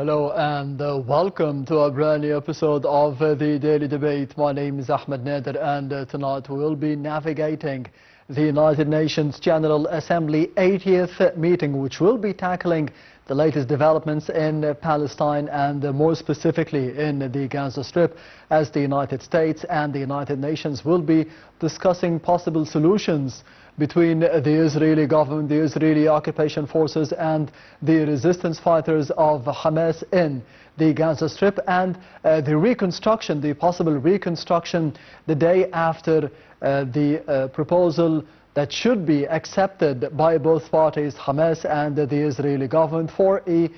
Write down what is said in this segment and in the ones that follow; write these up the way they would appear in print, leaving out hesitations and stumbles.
Hello and welcome to a brand new episode of the Daily Debate. My name is Ahmed Nader and tonight we will be navigating the United Nations General Assembly 80th meeting, which will be tackling the latest developments in Palestine and more specifically in the Gaza Strip, as the United States and the United Nations will be discussing possible solutions between the Israeli government, the Israeli occupation forces and the resistance fighters of Hamas in the Gaza Strip, and the possible reconstruction the day after the proposal that should be accepted by both parties, Hamas and the Israeli government, for a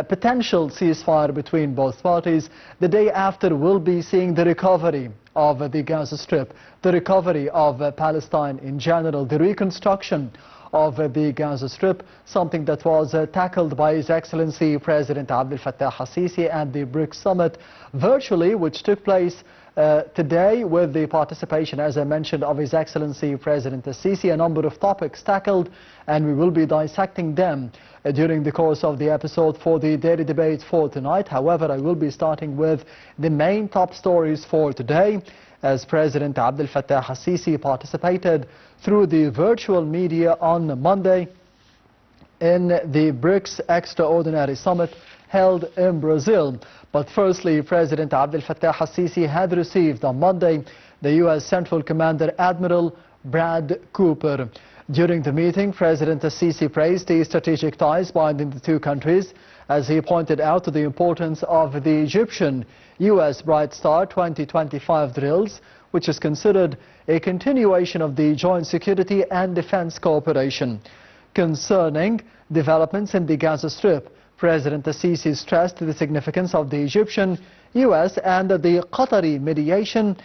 potential ceasefire between both parties. The day after we'll be seeing the recovery of the Gaza Strip, the recovery of Palestine in general, the reconstruction of the Gaza Strip, something that was tackled by His Excellency President Abdel Fattah al-Sisi at the BRICS Summit virtually, which took place today with the participation, as I mentioned, of His Excellency President al-Sisi. A number of topics tackled, and we will be dissecting them during the course of the episode for the Daily Debate for tonight. However, I will be starting with the main top stories for today, as President Abdel Fattah al-Sisi participated through the virtual media on Monday in the BRICS Extraordinary Summit held in Brazil. But firstly, President Abdel Fattah al-Sisi had received on Monday the U.S. Central Commander Admiral Brad Cooper. During the meeting, President al-Sisi praised the strategic ties binding the two countries, as he pointed out to the importance of the Egyptian U.S. Bright Star 2025 drills, which is considered a continuation of the joint security and defense cooperation. Concerning developments in the Gaza Strip, President al-Sisi stressed the significance of the Egyptian, U.S. and the Qatari mediation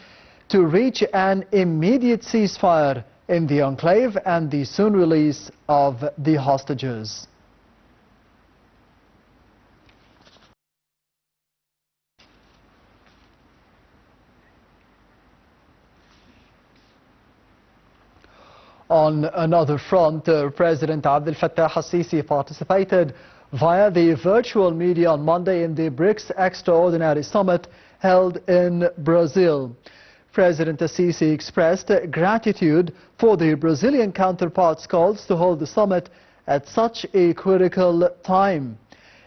to reach an immediate ceasefire in the enclave and the soon release of the hostages. On another front, President Abdel Fattah al-Sisi participated via the virtual media on Monday in the BRICS Extraordinary Summit held in Brazil. President al-Sisi expressed gratitude for the Brazilian counterpart's calls to hold the summit at such a critical time.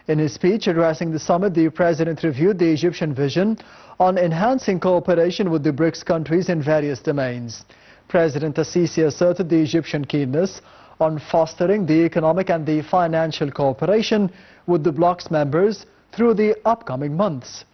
In his speech addressing the summit, the President reviewed the Egyptian vision on enhancing cooperation with the BRICS countries in various domains. President al-Sisi asserted the Egyptian keenness on fostering the economic and the financial cooperation with the bloc's members through the upcoming months.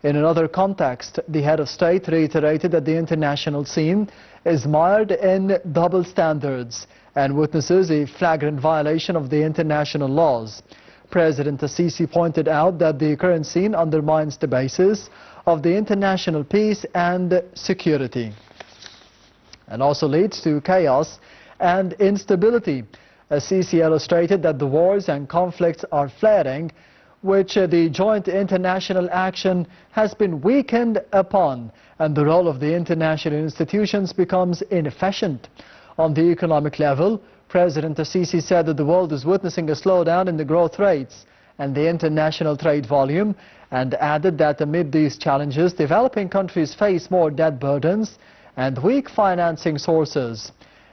In another context, the head of state reiterated that the international scene is mired in double standards and witnesses a flagrant violation of the international laws. President al-Sisi pointed out that the current scene undermines the basis of the international peace and security, and also leads to chaos and instability. Al-Sisi illustrated that the wars and conflicts are flaring, which the joint international action has been weakened upon, and the role of the international institutions becomes inefficient. On the economic level, President al-Sisi said that the world is witnessing a slowdown in the growth rates and the international trade volume, and added that amid these challenges, developing countries face more debt burdens and weak financing sources.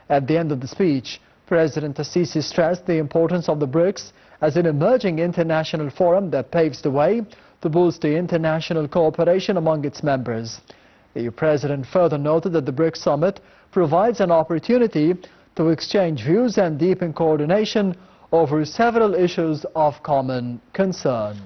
At the end of the speech, President al-Sisi stressed the importance of the BRICS as an emerging international forum that paves the way to boost the international cooperation among its members. The President further noted that the BRICS Summit provides an opportunity to exchange views and deepen coordination over several issues of common concern.